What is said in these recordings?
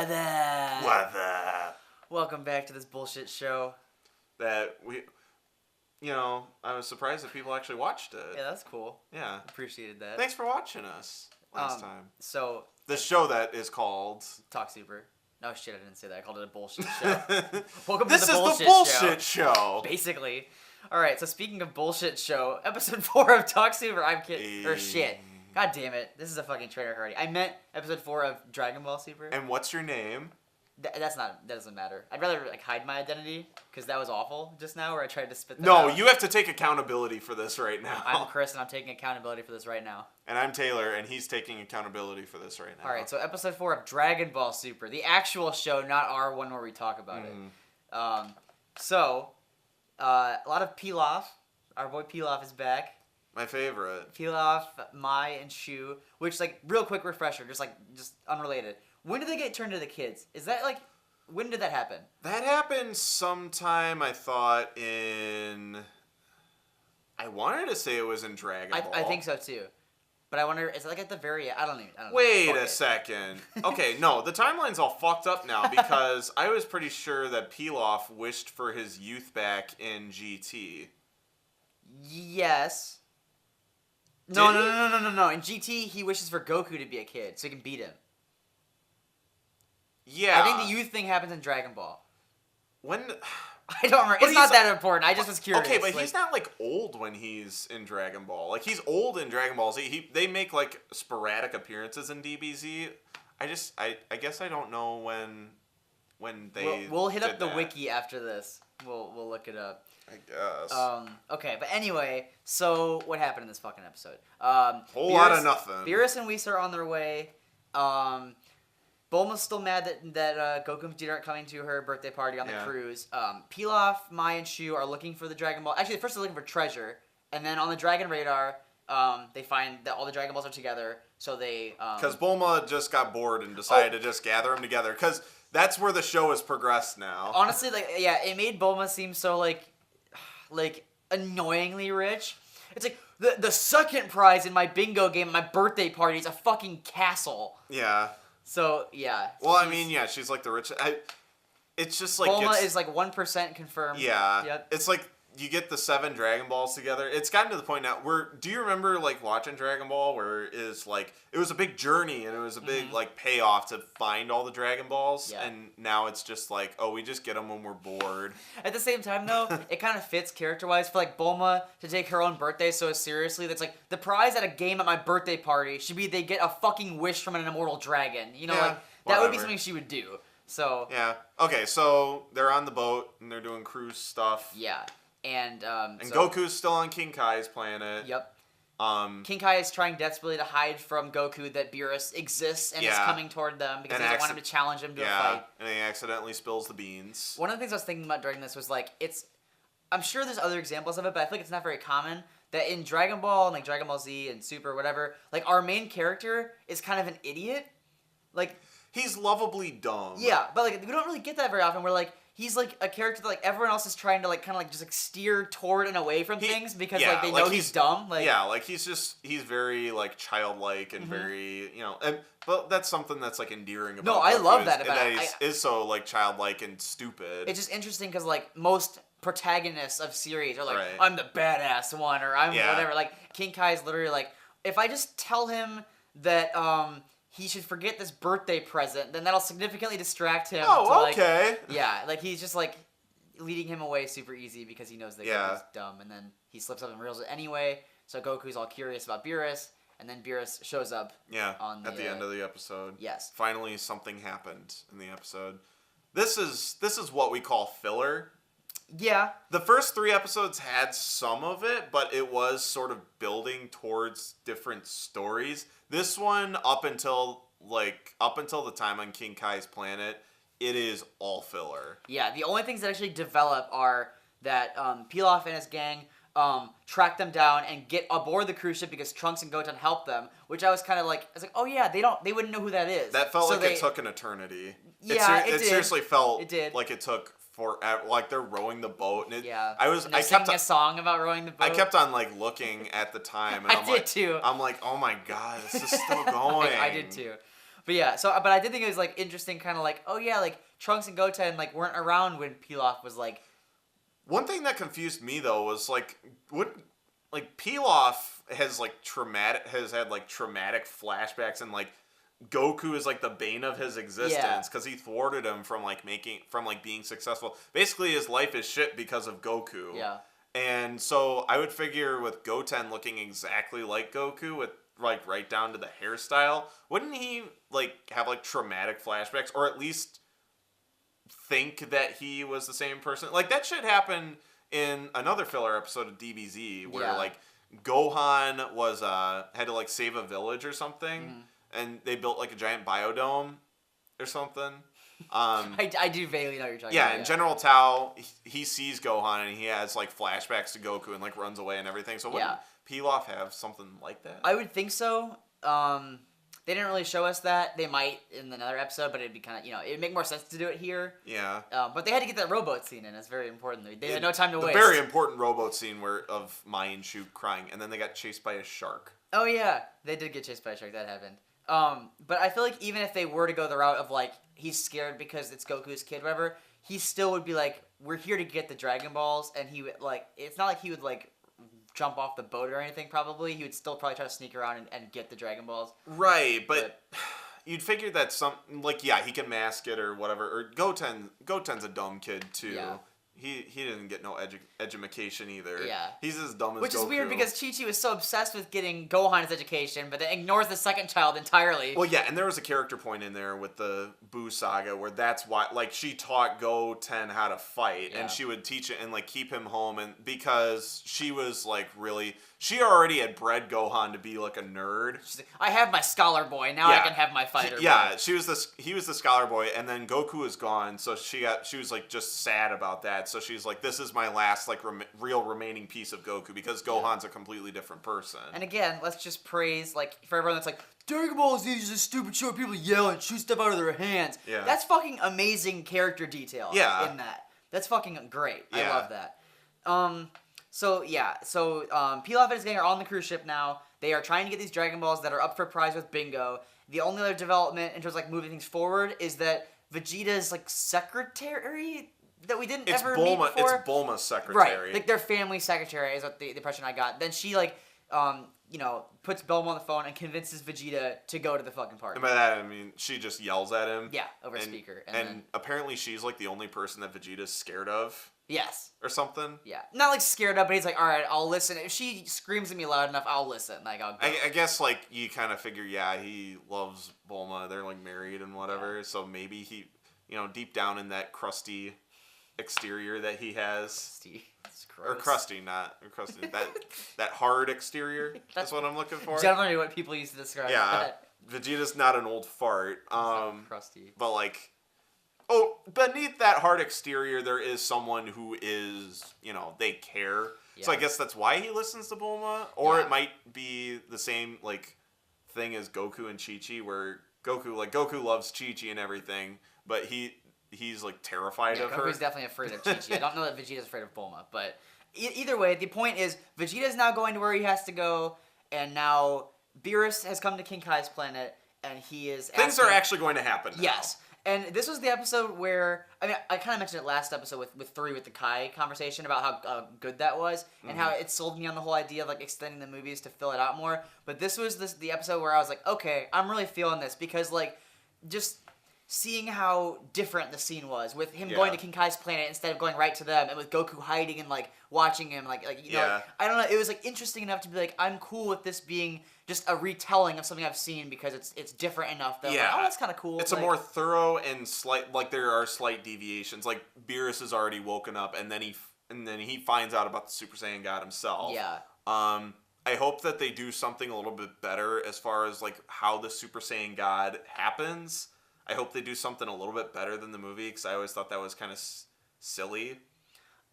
Weather. Welcome back to this bullshit show. That I was surprised that people actually watched it. Yeah, that's cool. Yeah. Appreciated that. Thanks for watching us last time. So... The show that is called... Talk Super. No, shit, I didn't say that. I called it a bullshit show. Welcome this to the is the bullshit show. Basically. Alright, so speaking of bullshit show, episode 4 of Talk Super, I'm kidding. Or shit. God damn it. This is a fucking trailer already. I meant episode 4 of Dragon Ball Super. And what's your name? That doesn't matter. I'd rather hide my identity, because that was awful just now where I tried to spit that No, out. you have to take accountability for this right now. I'm Chris, and I'm taking accountability for this right now. And I'm Taylor, and he's taking accountability for this right now. Alright, so episode 4 of Dragon Ball Super. The actual show, not our one where we talk about it. A lot of Pilaf. Our boy Pilaf is back. My favorite. Pilaf, Mai, and Shu. Which, real quick refresher, just unrelated. When did they get turned into kids? Is that, when did that happen? That happened sometime, I thought, I wanted to say it was in Dragon Ball. I think so, too. But I wonder, is it, at the very end? I don't know. Wait a second. Okay, no, the timeline's all fucked up now because I was pretty sure that Pilaf wished for his youth back in GT. Yes. No. In GT, he wishes for Goku to be a kid so he can beat him. Yeah. I think the youth thing happens in Dragon Ball. When... I don't remember. It's not that important. I just was curious. Okay, but he's not, old when he's in Dragon Ball. He's old in Dragon Ball Z. They make, sporadic appearances in DBZ. I guess I don't know when they We'll hit up the that. wiki after this. We'll look it up. I guess. Okay, but anyway, so what happened in this fucking episode? Whole lot of nothing. Beerus and Whis are on their way. Bulma's still mad that Goku and Vegeta aren't coming to her birthday party on the cruise. Pilaf, Mai, and Shu are looking for the Dragon Ball. Actually, first they're looking for treasure, and then on the Dragon Radar, they find that all the Dragon Balls are together. So they because Bulma just got bored and decided to just gather them together. Because that's where the show has progressed now. Honestly, it made Bulma seem so annoyingly rich. It's the second prize in my bingo game at my birthday party is a fucking castle. Yeah. So, yeah. Well, she's the rich... it's just Bulma is 1% confirmed. Yeah. Yep. It's you get the 7 Dragon Balls together. It's gotten to the point now where... Do you remember, watching Dragon Ball where it was a big journey and it was a big, payoff to find all the Dragon Balls? Yeah. And now it's just we just get them when we're bored. At the same time, though, it kind of fits character-wise for, Bulma to take her own birthday so seriously. That's, the prize at a game at my birthday party should be they get a fucking wish from an immortal dragon. That would be something she would do. So... Yeah. Okay, so they're on the boat and they're doing cruise stuff. Yeah. And Goku's still on King Kai's planet. Yep. King Kai is trying desperately to hide from Goku that Beerus exists and is coming toward them because he doesn't want him to challenge him to a fight. And he accidentally spills the beans. One of the things I was thinking about during this was I'm sure there's other examples of it, but I feel like it's not very common that in Dragon Ball and Dragon Ball Z and Super or whatever, our main character is kind of an idiot. He's lovably dumb. Yeah, but we don't really get that very often. Where he's a character that everyone else is trying to just steer toward and away from things because they know he's dumb. He's very childlike and very but that's something that's endearing about. No, I love that about him. He is so childlike and stupid. It's just interesting because most protagonists of series are right. I'm the badass one or I'm whatever. King Kai is literally if I just tell him that he should forget this birthday present, then that'll significantly distract him. Oh, okay. Yeah, he's just leading him away super easy because he knows that Goku's dumb, and then he slips up and reels it anyway. So Goku's all curious about Beerus, and then Beerus shows up. Yeah. At the end of the episode. Yes. Finally, something happened in the episode. This is what we call filler. Yeah. The first 3 episodes had some of it, but it was sort of building towards different stories. This one, up until the time on King Kai's planet, it is all filler. Yeah, the only things that actually develop are that Pilaf and his gang track them down and get aboard the cruise ship because Trunks and Goten help them, which I was kind of oh yeah, they wouldn't know who that is. That felt it took an eternity. Yeah, it seriously felt it did. Like it took forever. They're rowing the boat, and I kept a song about rowing the boat. I kept on looking at the time, and I did too. I'm oh my god, this is still going. I did too. But yeah, but I did think it was like interesting, kind of like, oh yeah, like Trunks and Goten like weren't around when Pilaf was like. One thing that confused me though was like, what, like Pilaf has had like traumatic flashbacks, and like Goku is like the bane of his existence because he thwarted him from being successful. Basically, his life is shit because of Goku. Yeah. And so I would figure with Goten looking exactly like Goku with like right down to the hairstyle, wouldn't he like have like traumatic flashbacks, or at least think that he was the same person? Like that should happen in another filler episode of DBZ where like Gohan was had to like save a village or something, and they built like a giant biodome or something. I do vaguely know what you're talking about. Yeah, and General Tao, he sees Gohan and he has like flashbacks to Goku and like runs away and everything. So wouldn't Pilaf have something like that? I would think so. They didn't really show us that. They might in another episode, but it'd be kind of, it'd make more sense to do it here. Yeah. But they had to get that rowboat scene in. It's very important. They had no time to waste. The very important rowboat scene of Mai and Shu crying, and then they got chased by a shark. Oh yeah, they did get chased by a shark. That happened. But I feel like even if they were to go the route of like he's scared because it's Goku's kid, whatever, he still would be like, we're here to get the Dragon Balls, and he would like, it's not like he would like jump off the boat or anything. Probably he would still probably try to sneak around and get the Dragon Balls. Right, but you'd figure that he can mask it or whatever. Or Goten's a dumb kid too. Yeah. He didn't get no education either. Yeah. He's as dumb as Goku. Which is weird because Chi-Chi was so obsessed with getting Gohan's education, but then ignores the second child entirely. Well, yeah, and there was a character point in there with the Buu saga where that's why, like, she taught Goten how to fight, and she would teach it and, like, keep him home, and because she was, like, really... She already had bred Gohan to be like a nerd. She's like, I have my scholar boy, now I can have my fighter boy. He was the scholar boy, and then Goku was gone, so she was like just sad about that. So she's like, this is my last like real remaining piece of Goku, because Gohan's a completely different person. And again, let's just praise, like, for everyone that's like, Dragon Ball Z is a stupid show, people yell and shoot stuff out of their hands. Yeah. That's fucking amazing character detail in that. That's fucking great. I love that. So Pilaf is getting her on the cruise ship now. They are trying to get these Dragon Balls that are up for prize with Bingo. The only other development in terms of like moving things forward is that Vegeta's like secretary that we didn't ever meet before. It's Bulma's secretary. Right, like their family secretary is what the impression I got. Then she like puts Bulma on the phone and convinces Vegeta to go to the fucking party. And by that I mean she just yells at him. Yeah, over speaker. And then, apparently she's like the only person that Vegeta's scared of. Yes. Or something. Yeah. Not like scared up, but he's like, all right, I'll listen. If she screams at me loud enough, I'll listen. Like, I'll go. I guess, like, you kind of figure, he loves Bulma. They're, like, married and whatever. Yeah. So maybe he, deep down in that crusty exterior that he has. Or crusty, not crusty. that hard exterior. That's what I'm looking for. Generally what people used to describe. Yeah. Vegeta's not an old fart. Crusty. But, like... Oh, beneath that hard exterior, there is someone who is, they care. Yeah. So I guess that's why he listens to Bulma. Or it might be the same, like, thing as Goku and Chi-Chi, where Goku loves Chi-Chi and everything, but he's like, terrified of her. Goku's definitely afraid of Chi-Chi. I don't know that Vegeta's afraid of Bulma, but either way, the point is, Vegeta's now going to where he has to go, and now Beerus has come to King Kai's planet, and he is Things are actually going to happen now. Yes. And this was the episode where, I kind of mentioned it last episode with 3 with the Kai conversation about how good that was, and how it sold me on the whole idea of, like, extending the movies to fill it out more. But this was the episode where I was like, okay, I'm really feeling this, because, like, just seeing how different the scene was, with him going to King Kai's planet instead of going right to them, and with Goku hiding and, like, watching him, like I don't know, it was, like, interesting enough to be like, I'm cool with this being just a retelling of something I've seen, because it's different enough that I'm like, oh, that's kind of cool. It's like, a more thorough and slight, like, there are slight deviations. Like, Beerus has already woken up, and then he finds out about the Super Saiyan God himself. Yeah. I hope that they do something a little bit better as far as, like, how the Super Saiyan God happens. I hope they do something a little bit better than the movie, because I always thought that was kind of silly.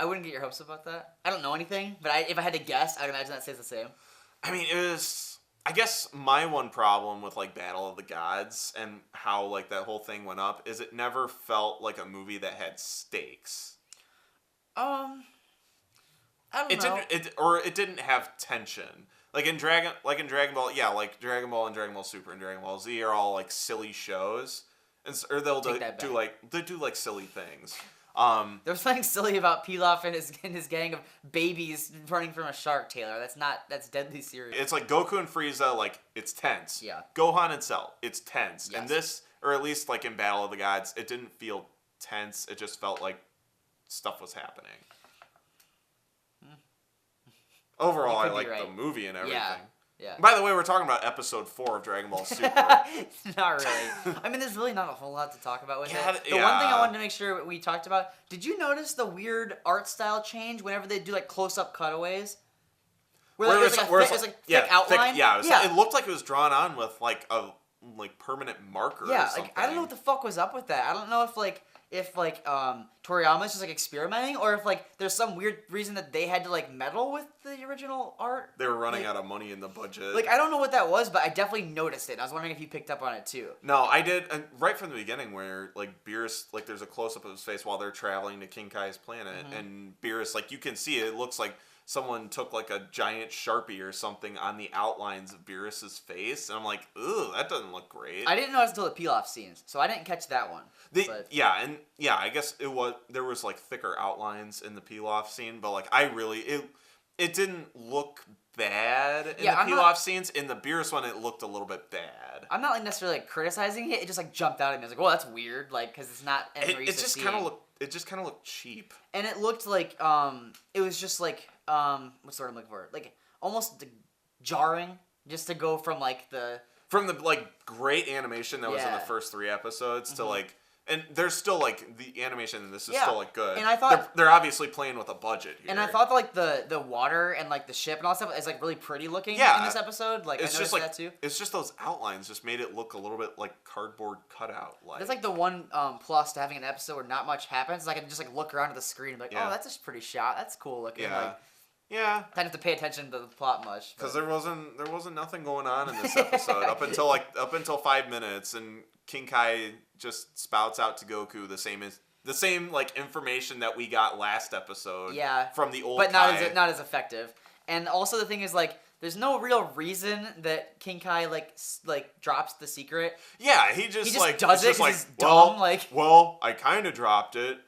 I wouldn't get your hopes about that. I don't know anything, but if I had to guess, I'd imagine that stays the same. I mean, it was... I guess my one problem with, like, Battle of the Gods and how, like, that whole thing went up is it never felt like a movie that had stakes. I don't know. It didn't have tension. Like in Dragon Ball, yeah, like Dragon Ball and Dragon Ball Super and Dragon Ball Z are all like silly shows, or they'll do like silly things. There was something silly about Pilaf and his gang of babies running from a shark, Taylor. That's deadly serious. It's like Goku and Frieza, like, it's tense. Yeah. Gohan and Cell, it's tense. Yes. And this, or at least like in Battle of the Gods, it didn't feel tense. It just felt like stuff was happening. Overall, I like the movie and everything. Yeah. By the way, we're talking about episode 4 of Dragon Ball Super. Not really. I mean, there's really not a whole lot to talk about with it. The one thing I wanted to make sure we talked about, did you notice the weird art style change whenever they do like close-up cutaways? Where it was like thick outline? It looked like it was drawn on with like a permanent marker or something. Like I don't know what the fuck was up with that. I don't know if Toriyama's just like experimenting, or if like there's some weird reason that they had to like meddle with the original art. They were running out of money in the budget. Like I don't know what that was, but I definitely noticed it. And I was wondering if you picked up on it too. No, I did, and right from the beginning, where like Beerus, like there's a close up of his face while they're traveling to King Kai's planet, and Beerus, like you can see it looks like someone took like a giant Sharpie or something on the outlines of Beerus's face, and I'm like, ooh, that doesn't look great. I didn't notice until the Pilaf scenes, so I didn't catch that one. I guess there was like thicker outlines in the Pilaf scene, but like it didn't look bad in the Pilaf scenes. In the Beerus one, it looked a little bit bad. I'm not like necessarily like criticizing it. It just like jumped out at me. I was like, "Oh, that's weird," like because it's not. It just kind of looked cheap. And it looked like it was just like what's the word I'm looking for? Like almost jarring, just to go from the like great animation that was in the first 3 episodes to like. And there's still like the animation in this is still like good. And I thought they're obviously playing with a budget here. And I thought that like the water and like the ship and all that stuff is like really pretty looking in this episode. Like it's I noticed that too. It's just those outlines just made it look a little bit like cardboard cutout. Like that's like the one plus to having an episode where not much happens. Like I can just like look around at the screen and be like, oh, that's a pretty shot. That's cool looking. Yeah. I didn't have to pay attention to the plot much because there wasn't nothing going on in this episode up until 5 minutes, and King Kai just spouts out to Goku the same like information that we got last episode. From the old, but not as effective. And also the thing is like there's no real reason that King Kai like drops the secret. Yeah, he just does it because he's dumb. Like, well, I kind of dropped it.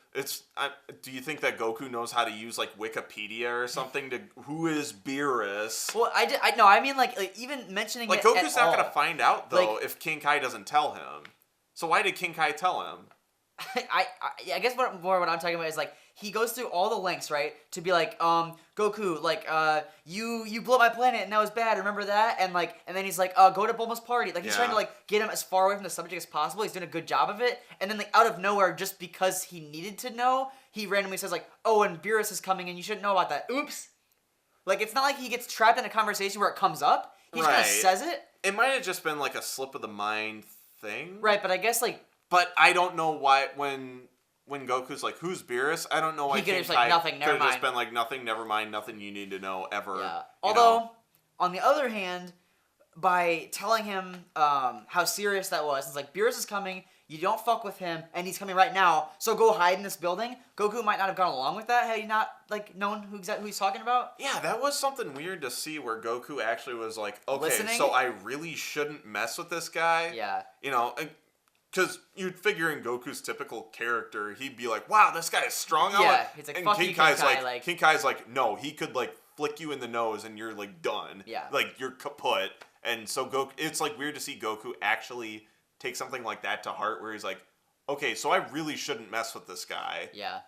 Do you think that Goku knows how to use like Wikipedia or something to who is Beerus? Well, I mean like even mentioning like it Goku's at not all. Gonna find out though if King Kai doesn't tell him. So why did King Kai tell him? I guess what I'm talking about is like he goes through all the lengths, right, to be like, Goku, like, you blew up my planet and that was bad. Remember that? And then he's like, go to Bulma's party. Like he's trying to like get him as far away from the subject as possible. He's doing a good job of it. And then like out of nowhere, just because he needed to know, he randomly says like, oh, and Beerus is coming and you shouldn't know about that. Oops. Like it's not like he gets trapped in a conversation where it comes up. He just kind of says it. It might have just been like a slip of the mind thing. Right, but I guess like. But I don't know why when Goku's like, who's Beerus? I don't know why he could have just like nothing, never mind. Could have just been like nothing, never mind, nothing you need to know ever. Yeah. Although, on the other hand, by telling him how serious that was, it's like Beerus is coming. You don't fuck with him, and he's coming right now. So go hide in this building. Goku might not have gone along with that had he not like known who he's talking about. Yeah, that was something weird to see where Goku actually was like, okay, listening? So I really shouldn't mess with this guy. Yeah. Because you'd figure in Goku's typical character, he'd be like, "Wow, this guy is strong." Yeah, he's like, "Fuck you, King Kai." King Kai's like, "No, he could like flick you in the nose and you're like done. Yeah, like you're kaput." And so Goku, it's like weird to see Goku actually take something like that to heart, where he's like, "Okay, so I really shouldn't mess with this guy." Yeah.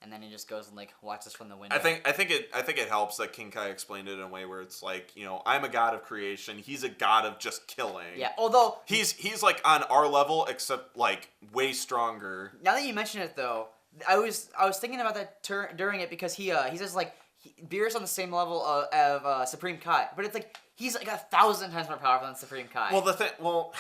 And then he just goes and like watches from the window. I think it helps that King Kai explained it in a way where it's like, I'm a god of creation. He's a god of just killing. Yeah, although he's like on our level, except like way stronger. Now that you mention it, though, I was thinking about that during it because he says like Beerus on the same level of Supreme Kai, but it's like he's like 1,000 times more powerful than Supreme Kai. Well,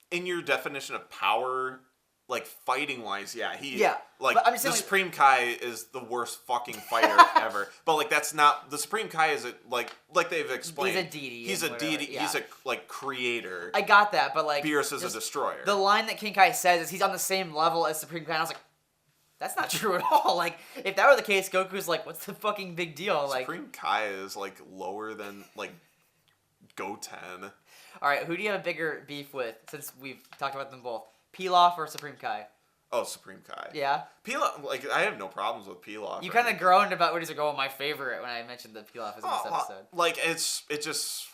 in your definition of power. Like fighting wise, like I'm just saying, the Supreme Kai is the worst fucking fighter ever. But like that's not the Supreme Kai is like they've explained. He's a deity. He's a deity. Yeah. He's a like creator. I got that, but like Beerus is a destroyer. The line that King Kai says is he's on the same level as Supreme Kai. And I was like, That's not true at all. Like, if that were the case, Goku's like, what's the fucking big deal? Like, Supreme Kai is like lower than like Goten. All right, who do you have a bigger beef with? Since we've talked about them both, Pilaf or Supreme Kai? Oh, Supreme Kai. Yeah. Pilaf, like I have no problems with Pilaf. You kind of groaned about what is going my favorite when I mentioned that Pilaf is in this episode. Like it just.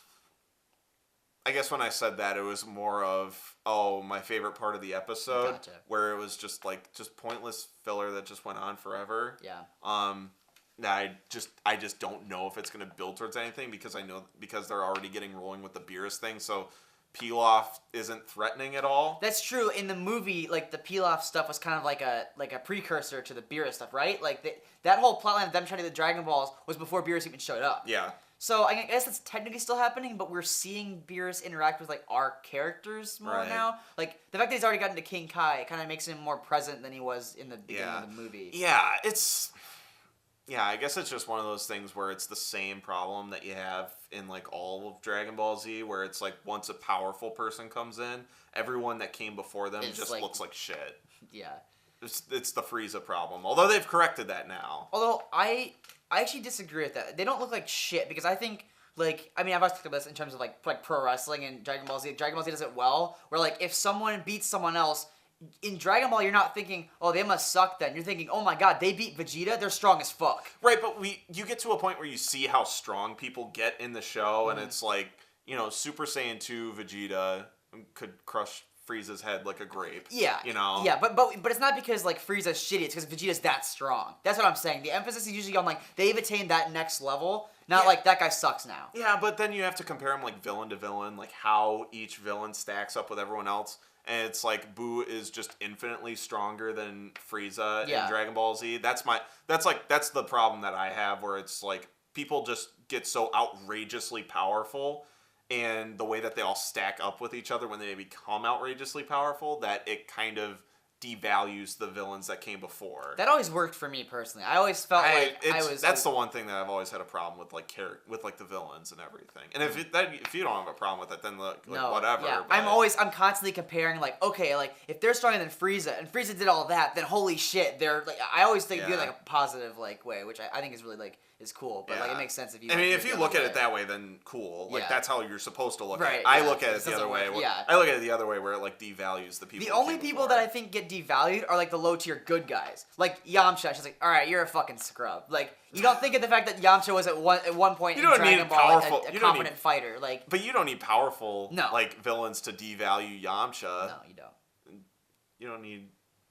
I guess when I said that, it was more of my favorite part of the episode, Gotcha. where it was just pointless filler that just went on forever. Yeah. I just don't know if it's gonna build towards anything because they're already getting rolling with the Beerus thing. So Pilaf isn't threatening at all. That's true. In the movie, like the Pilaf stuff was kind of like a precursor to the Beerus stuff, right? Like that whole plotline of them trying to get the Dragon Balls was before Beerus even showed up. Yeah. So I guess that's technically still happening, but we're seeing Beerus interact with like our characters more now. Like the fact that he's already gotten to King Kai kind of makes him more present than he was in the beginning of the movie. Yeah, I guess it's just one of those things where it's the same problem that you have in like all of Dragon Ball Z, where it's like once a powerful person comes in, everyone that came before them just looks like shit. Yeah. It's the Frieza problem. Although they've corrected that now. Although I actually disagree with that. They don't look like shit because I think I've always talked about this in terms of like pro wrestling and Dragon Ball Z. Dragon Ball Z does it well, where like if someone beats someone else in Dragon Ball, you're not thinking, oh, they must suck then. You're thinking, oh my god, they beat Vegeta, they're strong as fuck. Right, but you get to a point where you see how strong people get in the show, and it's like, Super Saiyan 2 Vegeta could crush Frieza's head like a grape. Yeah. Yeah, but it's not because like Frieza's shitty, it's because Vegeta's that strong. That's what I'm saying. The emphasis is usually on like they've attained that next level, not like that guy sucks now. Yeah, but then you have to compare them like villain to villain, like how each villain stacks up with everyone else. And it's like Boo is just infinitely stronger than Frieza in Dragon Ball Z. That's the problem that I have, where it's like people just get so outrageously powerful, and the way that they all stack up with each other when they become outrageously powerful, that it kind of devalues the villains that came before. That always worked for me personally. I always felt that's the one thing that I've always had a problem with, like the villains and everything. And if you don't have a problem with it, then whatever. Yeah, but I'm constantly comparing, like, okay, like if they're stronger than Frieza and Frieza did all that, then holy shit, they're like, I always think do it like a positive like way, which I think is really like is cool. But like it makes sense if you. I mean, if you look at it that way, then cool. Like that's how you're supposed to look at it. I look at it the other way. I look at it the other way, where it like devalues the people. The only people that I think get devalued are like the low tier good guys, like Yamcha. She's like, all right, you're a fucking scrub. Like you don't think of the fact that Yamcha was at one point in Dragon Ball a competent fighter. Like, but you don't need powerful like villains to devalue Yamcha. No, you don't. You don't need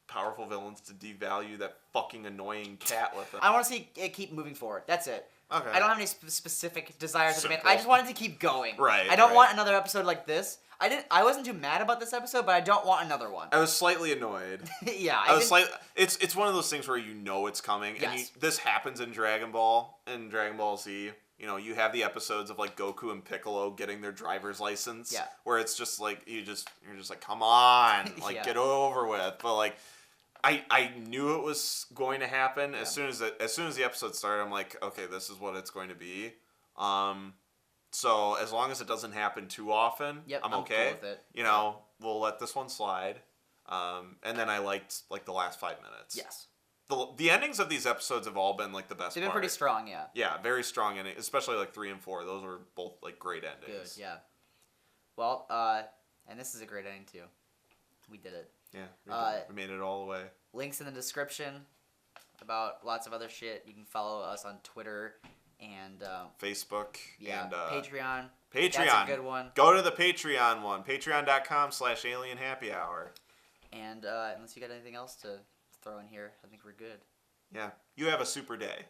powerful villains to devalue that fucking annoying cat with them. I want to see it keep moving forward. That's it. Okay. I don't have any specific desires of it. I just wanted to keep going. Right. I don't want another episode like this. I wasn't too mad about this episode, but I don't want another one. I was slightly annoyed. Yeah. It's one of those things where you know it's coming. Yes. And this happens in Dragon Ball Z. You have the episodes of like Goku and Piccolo getting their driver's license. Yeah. Where it's just like you're just like, come on, like get over with. But like I knew it was going to happen as soon as the episode started. I'm like, okay, this is what it's going to be. So as long as it doesn't happen too often, I'm okay. Cool with it. We'll let this one slide. And then I liked like the last 5 minutes. Yes. The endings of these episodes have all been like the best. They've been pretty strong, yeah. Yeah, very strong ending, especially like 3 and 4. Those were both like great endings. Good, yeah. Well, and this is a great ending too. We did it. Yeah, we made it all the way. Links in the description about lots of other shit. You can follow us on Twitter and Facebook and Patreon. Patreon. That's a good one. Go to the Patreon one. Patreon.com/alienhappyhour. And unless you got anything else to throw in here, I think we're good. Yeah. You have a super day.